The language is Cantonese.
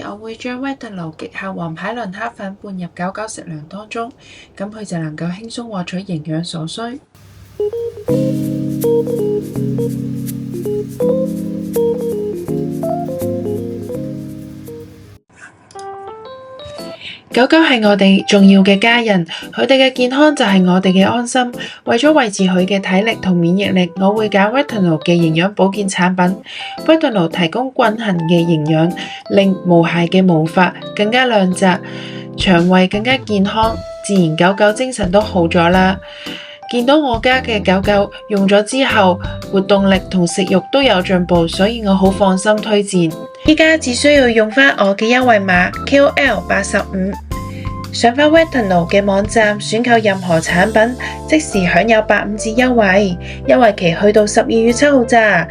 我會將威特勞極效黃牌磷蝦粉拌入狗狗食糧當中，咁佢就能夠輕鬆獲取營養所需。狗狗係我哋重要嘅家人，佢哋嘅健康就係我哋嘅安心。為咗維持佢嘅體力同免疫力，我會揀威特勞嘅營養保健產品。威特勞提供均衡嘅營養，令毛孩嘅毛髮更加亮澤，腸胃更加健康，自然狗狗精神都好咗啦。見到我家嘅狗狗用咗之後，活動力同食慾都有進步，所以我好放心推薦。依家只需要用返我嘅優惠碼 KOL85，上返威特勞嘅網站選購任何產品，即時享有85折優惠，優惠期去到12月7號咋。